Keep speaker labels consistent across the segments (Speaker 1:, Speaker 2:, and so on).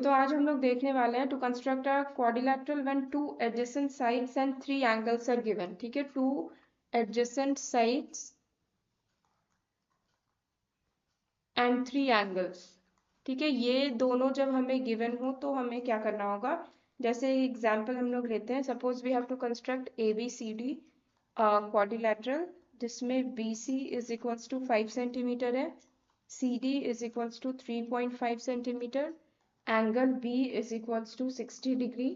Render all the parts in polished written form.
Speaker 1: तो आज हम लोग देखने वाले हैं to construct a quadrilateral when two adjacent sides and 3 angles are given. ठीक है, 2 एडजेसेंट साइड्स एंड 3 एंगल्स। ठीक है, ये दोनों जब हमें गिवन हो तो हमें क्या करना होगा। जैसे एग्जांपल हम लोग लेते हैं, suppose we have to construct A B C D quadrilateral जिसमें B C is equals to 5 centimetre है, C D is equals to 3.5 centimetre, angle B is equals to 60 degree,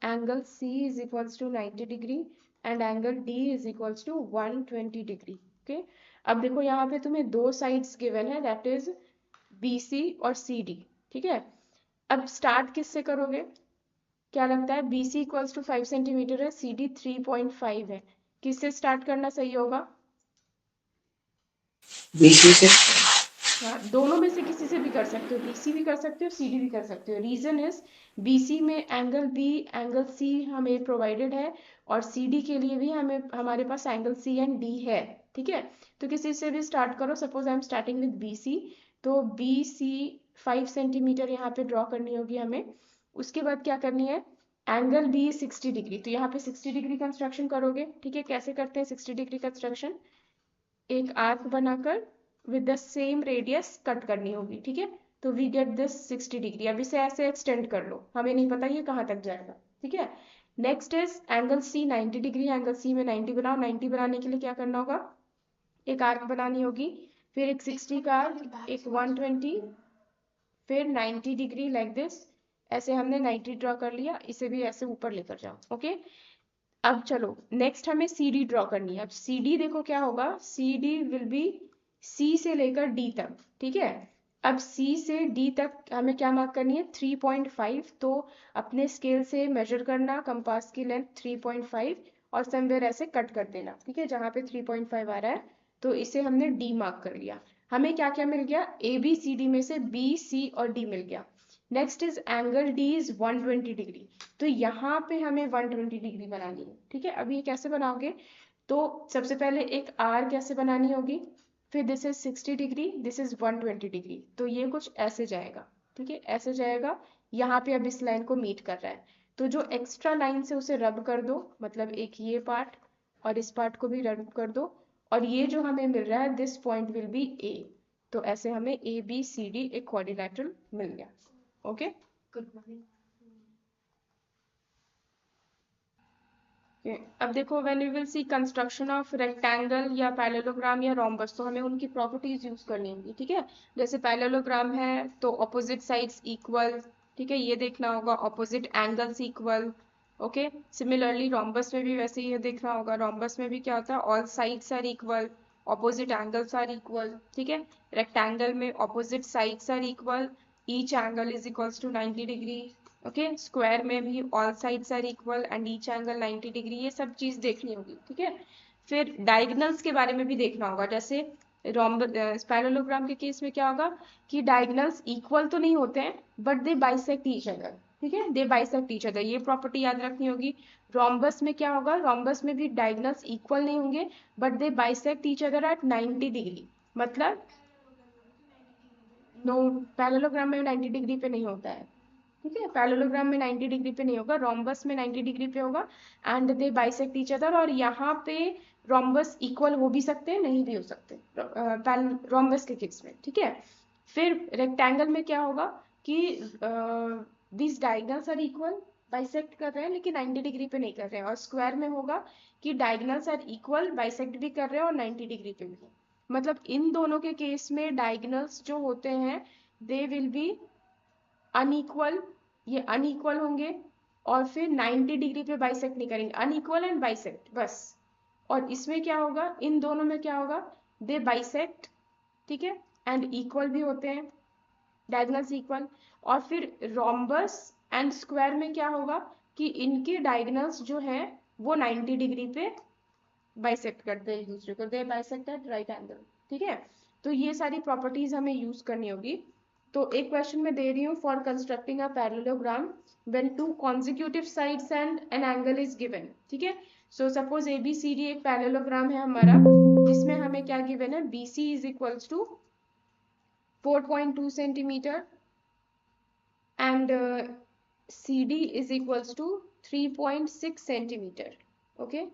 Speaker 1: angle C is equals to 90 degree and angle D is equals to 120 degree. Okay, अब देखो यहाँ पे तुम्हें दो sides given है, that is BC और CD. ठीक है, अब स्टार्ट किससे करोगे, क्या लगता है BC इक्वल्स टू 5 सेंटीमीटर है, CD 3.5 है, किससे स्टार्ट करना सही होगा।
Speaker 2: बीसी से।
Speaker 1: हाँ, दोनों में से किसी से भी कर सकते हो, BC भी कर सकते हो, CD भी कर सकते हो। रीजन इज BC में एंगल B एंगल C हमें प्रोवाइडेड है और CD के लिए भी हमारे पास एंगल C एंड D है। ठीक है, तो किसी से भी स्टार्ट करो, suppose I am starting with BC, तो BC 5 सेंटीमीटर यहाँ पे ड्रॉ करनी होगी हमें। उसके बाद क्या करनी है, एंगल B 60 डिग्री, तो यहाँ पे 60 डिग्री कंस्ट्रक्शन करोगे। ठीक है, कैसे करते हैं 60 डिग्री कंस्ट्रक्शन, एक आर्क बनाकर with the same radius cut करनी होगी। ठीक है, तो वी गेट दिस 60 डिग्री। अब इसे ऐसे एक्सटेंड कर लो, हमें नहीं पता ये कहाँ तक जाएगा। ठीक है, next is angle C 90 degree, angle C में 90 बनाओ। 90 बनाने के लिए क्या करना होगा, एक आर्क बनानी होगी, फिर एक 60 का आर्क, एक 120, फिर 90 डिग्री लाइक दिस। ऐसे हमने 90 ड्रॉ कर लिया, इसे भी ऐसे ऊपर लेकर जाओ। ओके, अब चलो नेक्स्ट हमें CD ड्रॉ करनी है। अब CD देखो क्या होगा, CD विल बी C से लेकर D तक। ठीक है, अब C से D तक हमें क्या मार्क करनी है 3.5, तो अपने स्केल से मेजर करना कंपास की लेंथ 3.5 और समवेयर ऐसे कट कर देना। ठीक है, जहाँ पे 3.5 आ रहा है तो इसे हमने D मार्क कर लिया। हमें क्या क्या मिल गया, ABCD में से B C और D मिल गया। Next is angle D is 120 degree, तो यहाँ पे हमें 120 डिग्री बनानी है। ठीक है, अब ये कैसे बनाओगे, तो सबसे पहले एक आर कैसे बनानी होगी, फिर this is 60 degree, this is 120 degree, तो ये कुछ ऐसे जाएगा। ठीक है, ऐसे जाएगा, यहाँ पे अब इस लाइन को मीट कर रहा है, तो जो एक्स्ट्रा लाइन से उसे रब कर दो, मतलब एक ये पार्ट और इस पार्ट को भी रब कर दो, और ये जो हमें मिल रहा है this point will be A, तो ऐसे हमें ABCD एक क्वाड्रिलेटरल मिल गया। Okay, good morning. अब देखो when we will see construction of rectangle या पैरेललोग्राम या रोम्बस, तो हमें उनकी प्रॉपर्टीज यूज करनी होंगी। ठीक है, जैसे पैरेललोग्राम है तो ऑपोजिट साइड्स इक्वल। ठीक है, ये देखना होगा, opposite angles equal. Okay, similarly rhombus में भी वैसे ही देखना होगा, रोम्बस में भी क्या होता है, all sides are equal, opposite angles are equal. ठीक है, रेक्टेंगल में opposite sides are equal, each angle is equals to 90 degree. Okay, square में भी all sides are equal and each angle 90 degree, ये सब चीज देखनी होगी। ठीक है, फिर डायगनल्स के बारे में भी देखना होगा, जैसे पैरेललोग्राम के केस में क्या होगा कि डायगनल्स इक्वल तो नहीं होते हैं but they bisect each other. ठीक है, दे बाइसेक्ट ईच अदर, ये प्रॉपर्टी याद रखनी होगी। रोम्बस में क्या होगा, रोम्बस में भी डायगनल्स इक्वल नहीं होंगे but they bisect each other at 90 degree, मतलब नो, पैरेललोग्राम में 90 डिग्री पे नहीं होता है। ठीक है, पैरेललोग्राम में 90 डिग्री पे नहीं होगा, रोम्बस में 90 डिग्री पे होगा and they bisect each other. और यहाँ पे रोम्बस इक्वल हो भी सकते हैं, नहीं भी हो सकते रोम्बस के केस में। ठीक है, फिर रेक्टेंगल में क्या होगा कि this diagonals are equal, bisect कर रहे हैं लेकिन 90 डिग्री पे नहीं कर रहे हैं। और स्क्वायर में होगा कि डायगनल्स आर इक्वल, बाइसेक्ट भी कर रहे हैं और 90 डिग्री पे भी। मतलब इन दोनों के केस में डायगनल्स जो होते हैं दे विल बी अनइक्वल, ये अनइक्वल होंगे और फिर 90 डिग्री पे बाइसेक्ट नहीं करेंगे, अनइक्वल एंड बाइसेक्ट बस। और इसमें क्या होगा, इन दोनों में क्या होगा, दे बाइसेक्ट। ठीक है, एंड इक्वल भी होते हैं, डायगनल्स इक्वल। और फिर रोम्बस एंड स्क्वायर में क्या होगा कि इनके डायगनल्स जो हैं वो 90 डिग्री पे बाइसेक्ट करते हैं एक दूसरे को, दे बाइसेक्ट एट राइट एंगल। ठीक है, तो ये सारी प्रॉपर्टीज हमें यूज करनी होगी। तो एक क्वेश्चन में दे रही हूँ, for constructing a parallelogram when two consecutive sides and an angle is given. ठीक है, सो सपोज ABCD एक पैरेललोग्राम है हमारा, जिसमें हमें क्या गिवन है, BC is equals to 4.2 centimetre, and CD is equals to 3.6 centimeter. Okay,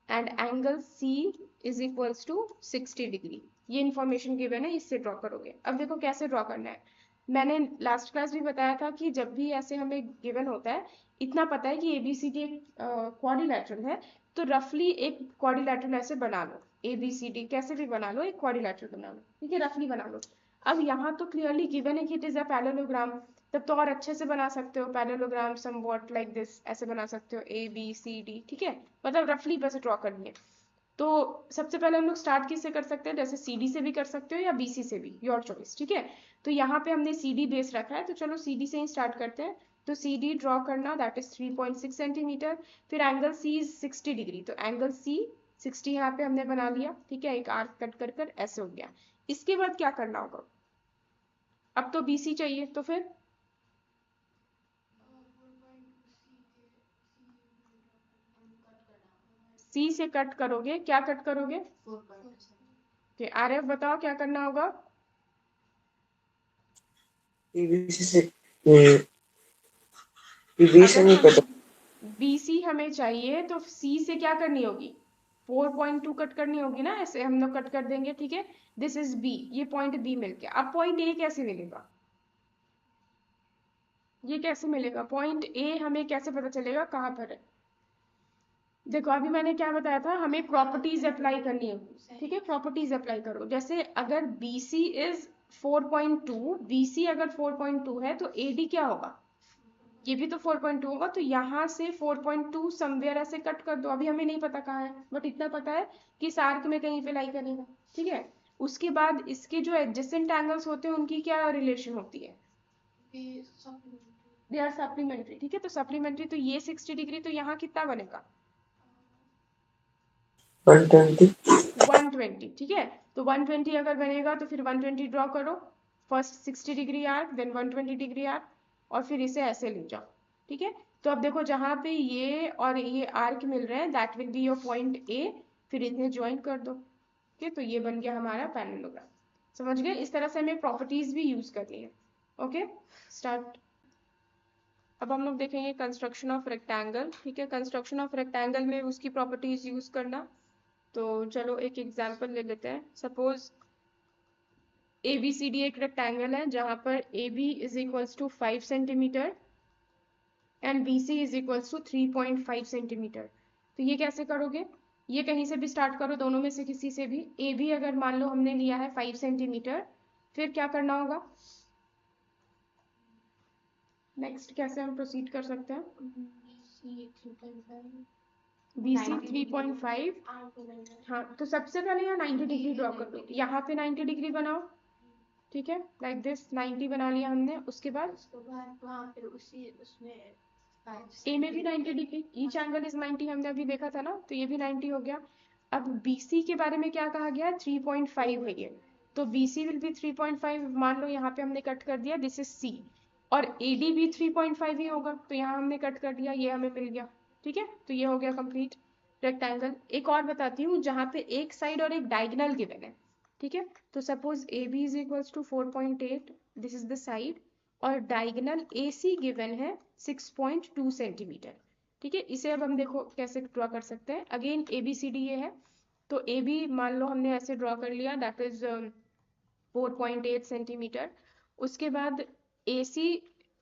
Speaker 1: and angle C is equals to 60 degree. ये इंफॉर्मेशन गिवन है, इससे ड्रॉ करोगे. अब देखो कैसे ड्रॉ करना है. मैंने लास्ट क्लास भी बताया था कि जब भी ऐसे हमें गिवन होता है, इतना पता है कि ABCD एक क्वाड्रिलैटरल है, तो रफली एक क्वाड्रिलैटरल ऐसे बना लो. ABCD कैसे भी बना लो, एक क्वाड्रिलैटरल बना लो. ठीक है, रफली बना लो. अब यहाँ तो क्लियरली गिवन है कि इट इज अ पैरेललोग्राम. तब तो और अच्छे से बना सकते हो. पैरेललोग्राम समवॉट लाइक दिस ऐसे बना सकते हो, ABCD. ठीक है, मतलब रफली बस ड्रॉ करनी है. तो सबसे पहले हम लोग स्टार्ट किससे कर सकते हैं, जैसे CD से भी कर सकते हो या BC से भी, योर चॉइस. ठीक है, तो यहाँ पे हमने CD बेस रखा है, तो चलो CD से ही स्टार्ट करते हैं. तो CD ड्रॉ करना, दैट इज 3.6 सेंटीमीटर. फिर एंगल C इज 60 डिग्री, तो एंगल C 60 यहाँ पे हमने बना लिया. ठीक है, एक आर्क कट कर कर ऐसे हो गया. इसके बाद क्या करना होगा, अब तो BC चाहिए, तो फिर C से कट करोगे. क्या कट करोगे, RF बताओ क्या करना होगा.
Speaker 2: पीवीसी से पीवीसी नहीं पता.
Speaker 1: BC हमें चाहिए, तो C से क्या करनी होगी, 4.2 कट करनी होगी ना. ऐसे हम लोग कट कर देंगे. ठीक है, दिस इज B, ये पॉइंट B मिल गया. अब पॉइंट A कैसे मिलेगा, ये कैसे मिलेगा पॉइंट A, हमें कैसे पता चलेगा कहाँ पर है. देखो अभी मैंने क्या बताया था, हमें प्रॉपर्टीज अप्लाई करनी है. ठीक है, प्रॉपर्टीज अप्लाई करो. जैसे अगर BC इज 4.2, BC अगर 4.2 है तो AD क्या होगा, ये भी तो 4.2 होगा. तो यहाँ से 4.2 समवेयर ऐसे कट कर दो. अभी हमें नहीं पता कहाँ है, बट इतना पता है कि इस आर्क में कहीं पे लाई करेगा. ठीक है, उसके बाद इसके जो एडजेसेंट एंगल्स होते हैं उनकी क्या रिलेशन होती है, दे आर सप्लीमेंट्री. ठीक है, तो सप्लीमेंट्री, तो ये 60 डिग्री, तो यहाँ कितना बनेगा,
Speaker 2: 120.
Speaker 1: 120. ठीक है, तो 120 अगर बनेगा तो फिर 120 ड्रॉ करो. First 60 degree arc, then 120 degree arc, और फिर इसे ऐसे ले जाओ. ठीक है, तो अब देखो जहाँ पे ये और ये आर्क मिल रहे हैं, that will be your point A. फिर इन्हें ज्वाइन कर दो. ठीक है, तो ये बन गया हमारा पैरेललोग्राम. समझ गए, इस तरह से हमें प्रॉपर्टीज भी यूज करनी है. Okay, start. अब हम लोग देखेंगे कंस्ट्रक्शन ऑफ रेक्टेंगल. ठीक है, कंस्ट्रक्शन ऑफ रेक्टेंगल में उसकी प्रॉपर्टीज यूज करना. तो चलो एक एग्जांपल ले लेते हैं. सपोज ABCD एक रेक्टेंगल है जहां पर AB is equals to 5 centimetre and BC is equals to 3.5 centimetre. तो ये कैसे करोगे, ये कहीं से भी स्टार्ट करो, दोनों में से किसी से भी. AB अगर मान लो हमने लिया है 5 सेंटीमीटर, फिर क्या करना होगा, नेक्स्ट कैसे हम प्रोसीड कर सकते हैं. BC 3.5. हाँ, तो सबसे पहले यहाँ 90 डिग्री ड्रॉ कर दो. यहाँ पे 90 डिग्री बनाओ. ठीक है, लाइक दिस 90 बना लिया हमने. उसके बाद A में भी 90 डिग्री, ईच एंगल इज 90, हमने अभी देखा था ना, तो ये भी 90 हो गया. अब BC के बारे में क्या कहा गया, 3.5 है ये, तो BC विल बी 3.5. मान लो यहाँ पे हमने कट कर दिया, दिस इज C. और AD भी 3.5 ही होगा, तो यहाँ हमने कट कर दिया, ये हमें मिल गया. ठीक है, तो ये हो गया कंप्लीट रेक्टेंगल. एक और बताती हूँ जहाँ पे एक साइड और एक डायगोनल गिवन है. ठीक है, तो suppose AB is equals to 4.8, this is the side, और डायगोनल AC गिवन है 6.2 सेंटीमीटर. ठीक है, इसे अब हम देखो कैसे ड्रॉ कर सकते हैं. अगेन ABCD ये है, तो AB मान लो हमने ऐसे ड्रॉ कर लिया, दैट इज 4.8 सेंटीमीटर. उसके बाद AC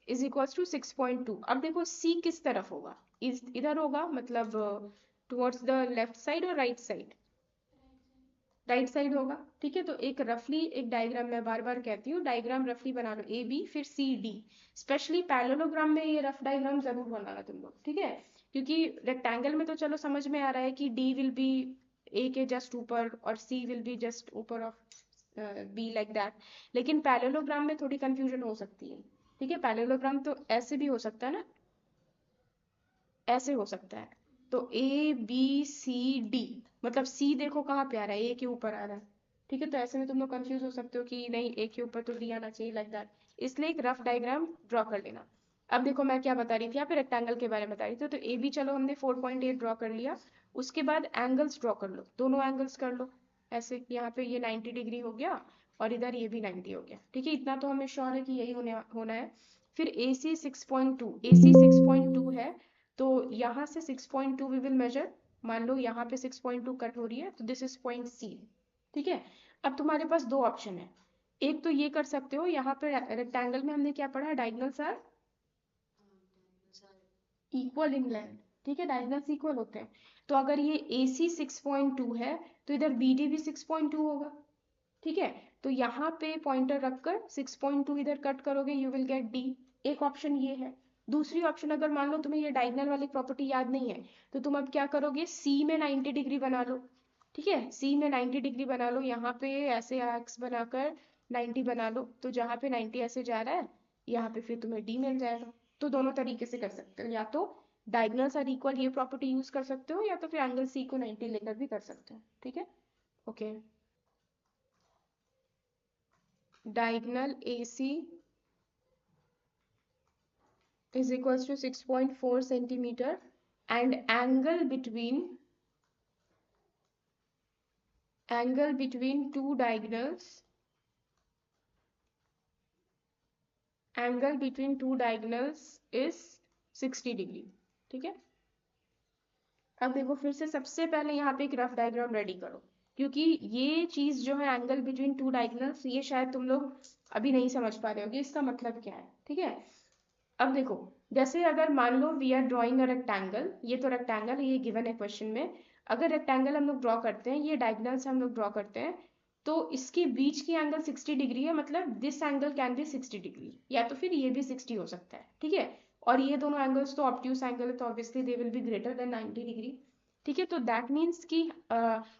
Speaker 1: इज इक्वल्स टू 6.2. अब देखो C किस तरफ होगा, इधर होगा, मतलब टुवर्ड्स द लेफ्ट साइड और राइट साइड, राइट साइड होगा. ठीक है, तो एक रफली एक डायग्राम, मैं बार बार कहती हूँ डायग्राम रफली बना लो. AB फिर CD, स्पेशली पैरेललोग्राम में ये रफ डायग्राम जरूर बनाना तुम लोग. ठीक है, क्योंकि रेक्टेंगल में तो चलो समझ में आ रहा है कि D विल बी A के जस्ट ऊपर और C विल बी जस्ट ऊपर ऑफ B, लाइक दैट. लेकिन पैरेललोग्राम में थोड़ी कंफ्यूजन हो सकती है. ठीक है, पैरेललोग्राम तो ऐसे भी हो सकता है ना, ऐसे हो सकता है. तो ABCD, मतलब C देखो कहाँ पे आ रहा है, A के ऊपर आ रहा है. ठीक है, तो ऐसे में तुम लोग कंफ्यूज हो सकते हो कि नहीं A के ऊपर तो D आना चाहिए, लाइक दैट. इसलिए एक रफ डायग्राम ड्रॉ कर लेना. अब देखो मैं क्या बता रही थी, यहाँ पे रेक्टेंगल के बारे में बता रही थी. तो AB चलो हमने 4.8 ड्रॉ कर लिया. उसके बाद एंगल्स ड्रॉ कर लो, दोनों एंगल्स कर लो ऐसे. यहाँ पे ये 90 डिग्री हो गया और इधर ये भी 90 हो गया. ठीक है, इतना तो हमें श्योर है कि यही होना है. फिर AC 6.2, AC 6.2 है तो यहाँ से 6.2 वी विल मेजर। मान लो यहाँ पे 6.2 कट हो रही है तो दिस इज पॉइंट C, ठीक है। अब तुम्हारे पास दो ऑप्शन है, एक तो ये कर सकते हो, यहाँ पे रेक्टेंगल में हमने क्या पढ़ा, diagonals are equal in length, ठीक है, डायगोनल्स इक्वल होते हैं। तो अगर ये AC 6.2 है तो इधर BD भी 6.2 होगा, ठीक है। तो यहाँ पे पॉइंटर रखकर 6.2 इधर कट करोगे, यू विल गेट D। एक ऑप्शन ये है। दूसरी ऑप्शन, अगर मान लो तुम्हें ये डायगोनल वाली प्रॉपर्टी याद नहीं है तो तुम अब क्या करोगे, C में 90 डिग्री बना लो, ठीक है। C में 90 डिग्री बना लो, यहाँ पे ऐसे एक्स बनाकर 90 बना लो, तो जहाँ पे 90 ऐसे जा रहा है यहाँ पे फिर तुम्हें D मिल जाएगा। तो दोनों तरीके से कर सकते हो, या तो डायगोनल्स आर इक्वल ये प्रॉपर्टी यूज कर सकते हो, या तो फिर एंगल C को 90 लेकर भी कर सकते हो, ठीक है। Okay, diagonal AC is equals to 6.4 centimeter and angle between two diagonals, angle between two diagonals is 60 degree, ठीक है। अब देखो फिर से सबसे पहले यहाँ पे एक रफ डायग्राम रेडी करो, क्योंकि ये चीज जो है एंगल बिटवीन टू डायगोनल्स, ये शायद तुम लोग अभी नहीं समझ पा रहे होगे इसका मतलब क्या है, ठीक है। अब देखो, जैसे अगर मान लो we are drawing a rectangle, ये तो रेक्टेंगल ये गिवन है क्वेश्चन में। अगर रेक्टेंगल हम लोग ड्रॉ करते हैं, ये डायगोनल से हम लोग ड्रॉ करते हैं, तो इसके बीच की एंगल 60 डिग्री है, मतलब this angle can be 60 degree, या तो फिर ये भी 60 हो सकता है, ठीक है। और ये दोनों एंगल्स तो ऑब्ट्यूस एंगल है, तो obviously they will be greater than 90 degree, ठीक है। तो दैट मीन्स कि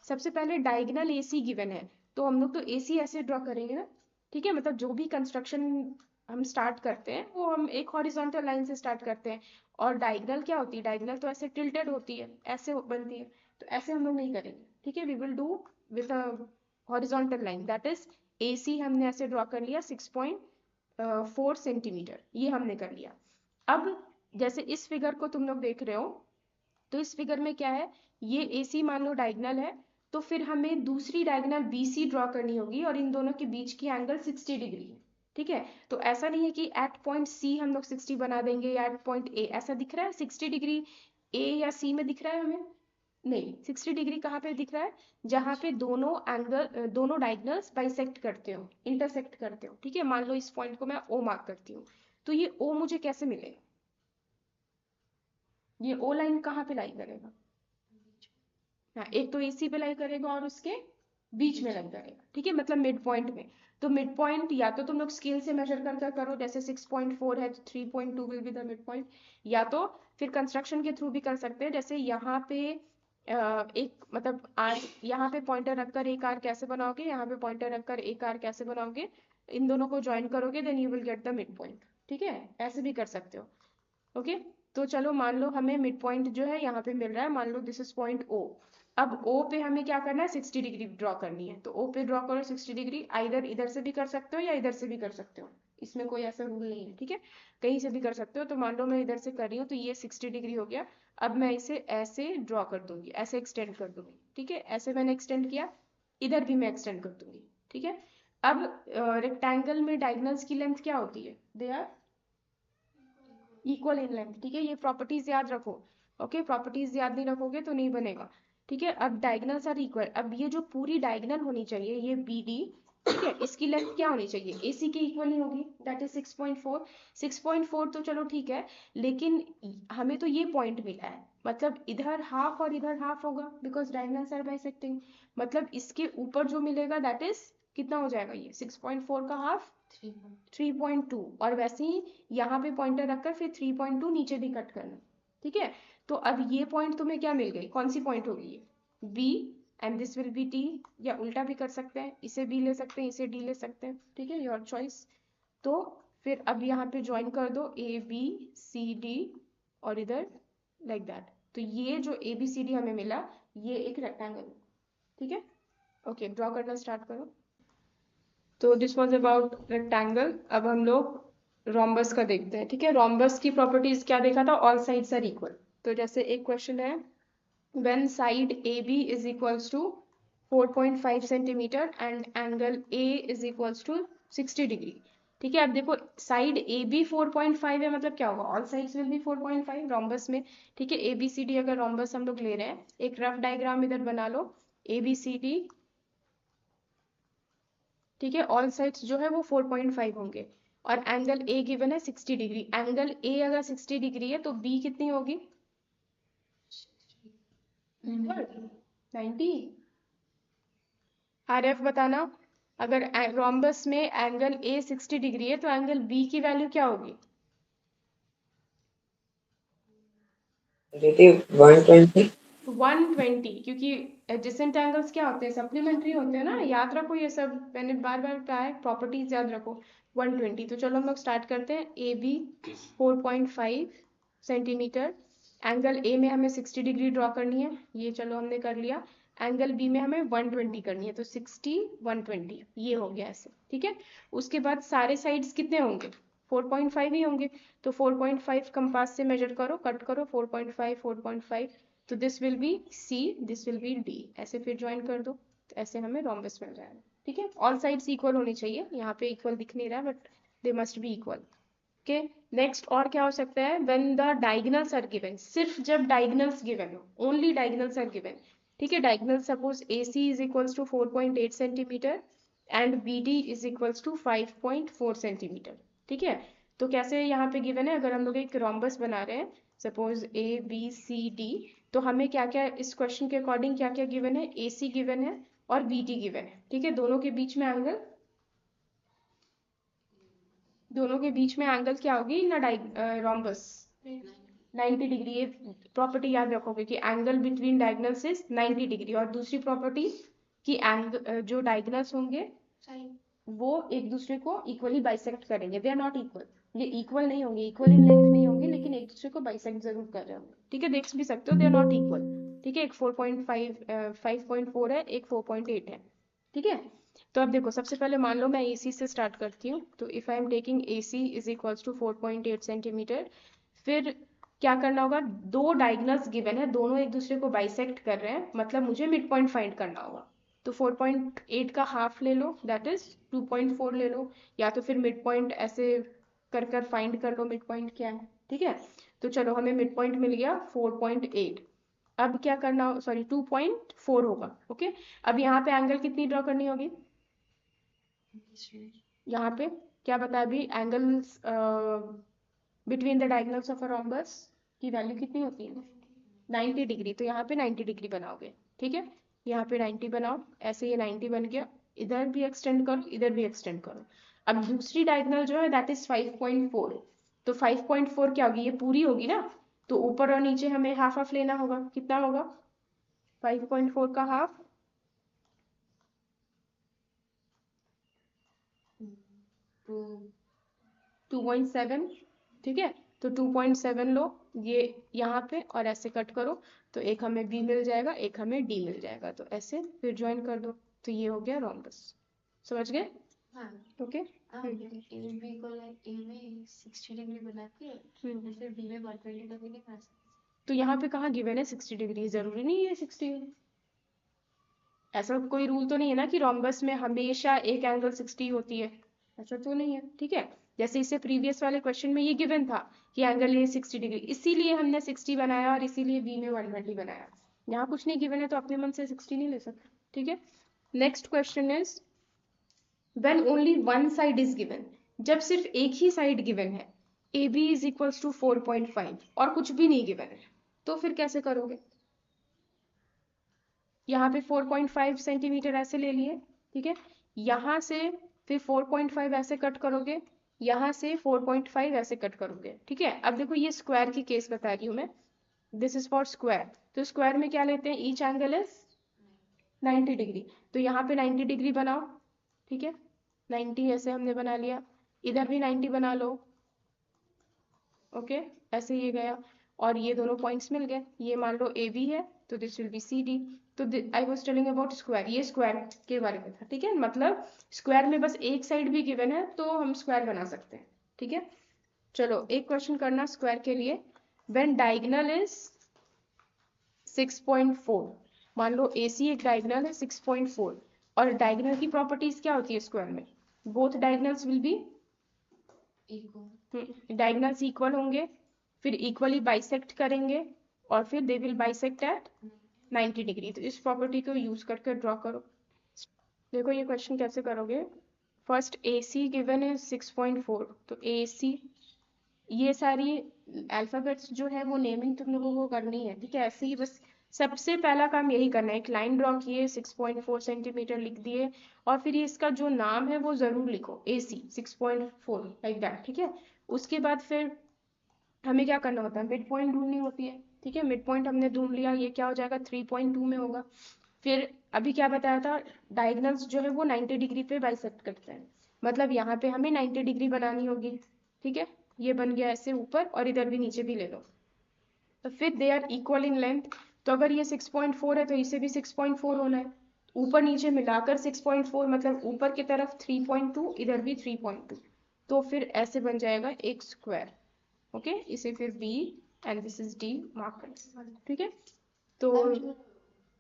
Speaker 1: सबसे पहले डायगोनल AC गिवन है, तो हम लोग तो AC ऐसे ड्रॉ करेंगे ना, ठीक है। मतलब जो भी कंस्ट्रक्शन हम स्टार्ट करते हैं वो हम एक हॉरिजॉन्टल लाइन से स्टार्ट करते हैं, और डायगोनल क्या होती है, डायगोनल तो ऐसे टिल्टेड होती है, ऐसे बनती है, तो ऐसे हम लोग नहीं करेंगे, ठीक है। We will do with a horizontal line, that is AC हमने ऐसे ड्रॉ कर लिया 6.4 सेंटीमीटर, ये हमने कर लिया। अब जैसे इस फिगर को तुम लोग देख रहे हो, तो इस फिगर में क्या है, ये AC मान लो डायगोनल है, तो फिर हमें दूसरी डायगोनल BC ड्रॉ करनी होगी, और इन दोनों के बीच की एंगल 60 डिग्री है, ठीक है। तो ऐसा नहीं है कि एट पॉइंट C हम लोग 60 बना देंगे, या एट पॉइंट A ऐसा दिख रहा है 60 डिग्री A या C में दिख रहा है हमें, नहीं। 60 डिग्री कहाँ पे दिख रहा है, जहाँ पे दोनों एंगल दोनों डायगोनल्स बाइसेक्ट करते हो, इंटरसेक्ट करते हो, ठीक है। मान लो इस पॉइंट को मैं O मार्क करती हूँ, तो ये O मुझे कैसे मिलेगा, ये O लाइन कहाँ पे लाई करेगा, हाँ, एक तो AC पे लाई करेगा और उसके बीच में लाई करेगा, ठीक है, मतलब मिड पॉइंट में। तो मिड पॉइंट या तो तुम लोग स्केल से मेजर कर करो, जैसे 6.4 है तो 3.2 will be the mid point, या तो फिर कंस्ट्रक्शन के थ्रू भी कर सकते हैं, जैसे यहाँ पे एक मतलब आर, यहाँ पे पॉइंटर रखकर एक आर कैसे बनाओगे, यहाँ पे पॉइंटर रखकर एक आर कैसे बनाओगे, इन दोनों को ज्वाइन करोगे, then you will get the midpoint, ठीक है। ऐसे भी कर सकते हो, ओके। तो चलो मान लो हमें मिड पॉइंट जो है यहाँ पे मिल रहा है, मान लो दिस इज पॉइंट O। अब O पे हमें क्या करना है, 60 डिग्री ड्रॉ करनी है, तो O पे ड्रॉ करो 60 डिग्री, आइदर इधर से भी कर सकते हो या इधर से भी कर सकते हो, इसमें कोई ऐसा रूल नहीं है, ठीक है, कहीं से भी कर सकते हो। तो मान लो मैं इधर से कर रही हूँ, तो ये 60 डिग्री हो गया। अब मैं इसे ऐसे ड्रॉ कर दूंगी, ऐसे एक्सटेंड कर दूंगी, ठीक है, ऐसे मैंने एक्सटेंड किया, इधर भी मैं एक्सटेंड कर दूंगी, ठीक है। अब रेक्टेंगल में डायगोनल्स की लेंथ क्या होती है, they are equal in length, ठीक है। ये प्रॉपर्टीज याद रखो, ओके। प्रॉपर्टीज याद नहीं रखोगे तो नहीं बनेगा, ठीक है। अब डायगोनल्स आर इक्वल, अब ये जो पूरी डायगोनल होनी चाहिए ये BD, ठीक है, इसकी लेंथ क्या होनी चाहिए, AC के इक्वल ही होगी, दैट इज 6.4। 6.4 तो चलो ठीक है, लेकिन हमें तो ये पॉइंट मिला है, मतलब इधर हाफ और इधर हाफ होगा, बिकॉज डायगोनल्स आर बाइसेक्टिंग, मतलब इसके ऊपर जो मिलेगा दैट इज कितना हो जाएगा, ये 6.4 का हाफ 3.2, और वैसे ही यहाँ पे पॉइंटर रखकर फिर 3.2 नीचे भी कट करना, ठीक है। तो अब ये पॉइंट तुम्हें क्या मिल गई, कौन सी पॉइंट होगी ये, B, and this will B T, या उल्टा भी कर सकते हैं, इसे B ले सकते हैं, इसे D ले सकते हैं, ठीक है, योर चॉइस। तो फिर अब यहाँ पे ज्वाइन कर दो ABCD, और इधर लाइक दैट, तो ये जो ABCD हमें मिला ये एक रेक्टेंगल है, ठीक है। ओके, ड्रॉ करना स्टार्ट करो। तो दिस वॉज अबाउट रेक्टेंगल। अब हम लोग रोम्बस का देखते हैं, ठीक है। रोम्बस की प्रॉपर्टीज क्या देखा था, ऑल साइड्स आर इक्वल। तो जैसे एक क्वेश्चन है, when side AB is equals to 4.5 centimetre and angle A is equals to 60 degree, ठीक है। अब देखो साइड ए बी 4.5 है, मतलब क्या होगा, all sides will be 4.5 rhombus में। ठीक है, ए बी सी डी अगर रोम्बस हम लोग ले रहे हैं, एक रफ डायग्राम इधर बना लो, ए बी सी डी। ठीक है, ऑल साइड्स जो है वो 4.5 होंगे, और एंगल ए गिवन है 60 डिग्री। एंगल ए अगर 60 डिग्री है तो बी कितनी होगी, 90। आर एफ बताना, अगर रोम्बस में एंगल ए 60 डिग्री है तो एंगल बी की वैल्यू क्या होगी,
Speaker 2: दीदी 120।
Speaker 1: 120, क्योंकि एडजेसेंट एंगल्स क्या होते हैं, सप्लीमेंट्री होते हैं ना, याद रखो ये सब, मैंने बार बार कहा है, प्रॉपर्टीज याद रखो। 120, तो चलो हम लोग स्टार्ट करते हैं। A B 4.5 centimetre, angle A में हमें 60 डिग्री ड्रॉ करनी है, ये चलो हमने कर लिया। एंगल बी में हमें 120 करनी है, तो 60 120 ये हो गया ऐसे। ठीक है, उसके बाद सारे साइड्स कितने होंगे, 4.5 ही होंगे, तो 4.5 कंपास से मेजर करो, कट करो, 4.5 4.5, तो this will be C, this will be D, ऐसे फिर ज्वाइन कर दो, तो ऐसे हमें रोम्बस मिल जाएगा। ठीक है, ऑल साइड्स इक्वल होनी चाहिए, यहाँ पे इक्वल दिख नहीं रहा but they must be equal. Okay, next और क्या हो सकता है, when the diagonals are given, सिर्फ जब डायगोनल्स गिवन हो, ओनली डायगोनल्स आर गिवन। ठीक है, diagonal suppose A C is equals to 4.8 centimetre and B D is equals to 5.4 centimetre. ठीक है, तो कैसे यहाँ पे गिवन है, अगर हम लोग एक रोम्बस बना रहे हैं, suppose A B C D, तो हमें क्या क्या इस क्वेश्चन के अकॉर्डिंग क्या क्या गिवन है, ए सी गिवन है और बी डी गिवन है। ठीक है, दोनों के बीच में एंगल, दोनों के बीच में एंगल क्या होगी ना, रोम्बस 90 डिग्री। ये प्रॉपर्टी याद रखोगे कि angle between diagonals is 90 degree, और दूसरी प्रॉपर्टी कि एंगल जो डायगोनल्स होंगे वो एक दूसरे को इक्वली बाइसेक्ट करेंगे, दे आर नॉट इक्वल, ये इक्वल नहीं होंगे, इक्वल इन लेंथ नहीं होंगे, लेकिन एक दूसरे को बाइसेक्ट जरूर कर रहे होंगे। ठीक है, देख भी सकते हो, दे आर नॉट इक्वल। ठीक है, एक 4.5 5.4 है, एक 4.8 है। ठीक है, तो अब देखो सबसे पहले मान लो मैं AC से स्टार्ट करती हूँ, तो if I am taking AC is equals to 4.8 centimetre, फिर क्या करना होगा, दो डायगोनल्स गिवन है, दोनों एक दूसरे को बाइसेक्ट कर रहे हैं, मतलब मुझे मिड पॉइंट फाइंड करना होगा। तो 4.8 का हाफ ले लो, दैट इज 2.4 ले लो, या तो फिर मिड पॉइंट ऐसे कर कर फाइंड कर लो मिड पॉइंट क्या है। ठीक है, तो चलो हमें मिड पॉइंट मिल गया 4.8। अब क्या करना, सॉरी 2.4 होगा। ओके, अब यहाँ पे एंगल कितनी ड्रॉ करनी होगी, यहाँ पे क्या बताया अभी, angles between the diagonals of a rhombus की वैल्यू कितनी होती है, 90 डिग्री, तो यहाँ पे 90 डिग्री बनाओगे। ठीक है, यहाँ पे 90 बनाओ, ऐसे ये 90 बन गया, इधर भी एक्सटेंड करो, इधर भी एक्सटेंड करो। अब दूसरी डायगोनल जो है दैट इज 5.4, तो 5.4 क्या होगी, ये पूरी होगी ना, तो ऊपर और नीचे हमें हाफ हाफ लेना होगा, कितना होगा 5.4 का हाफ, 2.7। ठीक है, तो 2.7 लो, ये यहाँ पे और ऐसे कट करो, तो एक हमें बी मिल जाएगा, एक हमें डी मिल जाएगा, तो ऐसे फिर ज्वाइन कर दो, तो ये हो गया रोम्बस। समझ गए,
Speaker 3: हाँ
Speaker 1: ओके।
Speaker 3: ए बी को ए में 60 डिग्री बना के फिर बी में 120 डिग्री नहीं बना सकते।
Speaker 1: तो यहाँ पे कहाँ गिवन है 60 डिग्री, जरूरी नहीं है 60, ऐसा कोई रूल तो नहीं है ना कि रोम्बस में हमेशा एक एंगल 60 होती है, ऐसा तो नहीं है। ठीक है, जैसे इससे प्रीवियस वाले क्वेश्चन में ये गिवन था कि एंगल ये 60 डिग्री, इसीलिए हमने 60 बनाया और इसीलिए बी में 120 बनाया। यहाँ कुछ नहीं गिवन है तो अपने मन से 60 नहीं ले सकते। ठीक है, next question is when only one side is given, जब सिर्फ एक ही साइड गिवन है, A B is equals to 4.5 और कुछ भी नहीं गिवन है, तो फिर कैसे करोगे, यहाँ पे 4.5 सेंटीमीटर ऐसे ले लिए। ठीक है, यहाँ से फिर 4.5 ऐसे कट करोगे, यहाँ से 4.5 ऐसे कट करोगे। ठीक है, अब देखो ये स्क्वायर की केस बता रही हूँ मैं, दिस इज फॉर स्क्वायर, तो स्क्वायर में क्या लेते हैं, ईच एंगल इज 90 डिग्री, तो यहाँ पे 90 डिग्री बनाओ। ठीक है, 90 ऐसे हमने बना लिया, इधर भी 90 बना लो। ओके, ऐसे ये गया, और ये दोनों पॉइंट्स मिल गए, ये मान लो ए बी है, तो this will be C D. तो I was telling about square, ये स्क्वायर के बारे में था। ठीक है, मतलब स्क्वायर में बस एक साइड भी गिवन है तो हम स्क्वायर बना सकते हैं। ठीक है, चलो एक क्वेश्चन करना स्क्वायर के लिए, व्हेन डायगोनल इज 6.4, मान लो ए सी एक डायगोनल है 6.4, और डायगोनल की प्रॉपर्टीज क्या होती है स्क्वायर में, both diagonals will be
Speaker 3: equal
Speaker 1: diagonals equal होंगे, फिर इक्वली बाइसेक्ट करेंगे और फिर they will bisect at 90 degree. तो इस प्रॉपर्टी को यूज करके ड्रॉ करो। देखो ये क्वेश्चन कैसे करोगे। फर्स्ट AC गिवन है 6.4, तो AC ये सारी अल्फाबेट्स जो है वो नेमिंग तुम लोगों को करनी है, ठीक है। ऐसे ही बस सबसे पहला काम यही करना है, एक लाइन ड्रॉ किए, 6.4 सेंटीमीटर लिख दिए और फिर ये इसका जो नाम है वो जरूर लिखो, AC 6.4 लाइक दैट, ठीक है। उसके बाद फिर हमें क्या करना होता है, मिड पॉइंट ढूंढनी होती है, ठीक है। मिड पॉइंट हमने ढूंढ लिया, ये क्या हो जाएगा 3.2 में होगा। फिर अभी क्या बताया था, डायगोनल्स जो है वो 90 डिग्री पे बाइसेक्ट करते हैं, मतलब यहाँ पे हमें 90 डिग्री बनानी होगी, ठीक है। ये बन गया ऐसे ऊपर और इधर भी नीचे भी ले लो। तो फिर they are equal in length, तो अगर ये 6.4 है तो इसे भी 6.4 होना है, ऊपर नीचे मिलाकर 6.4, मतलब ऊपर की तरफ 3.2, इधर भी 3.2, तो फिर ऐसे बन जाएगा एक स्क्वायर। ओके, इसे फिर B and this is D mark कर, ठीक है। तो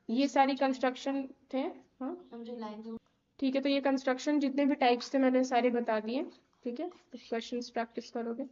Speaker 1: ये सारी कंस्ट्रक्शन थे। हाँ
Speaker 3: हम जो लाइन
Speaker 1: ठीक है, तो ये कंस्ट्रक्शन जितने भी टाइप्स थे मैंने सारे बता दिए, ठीक है। क्वेश्चंस प्रैक्टिस करोगे।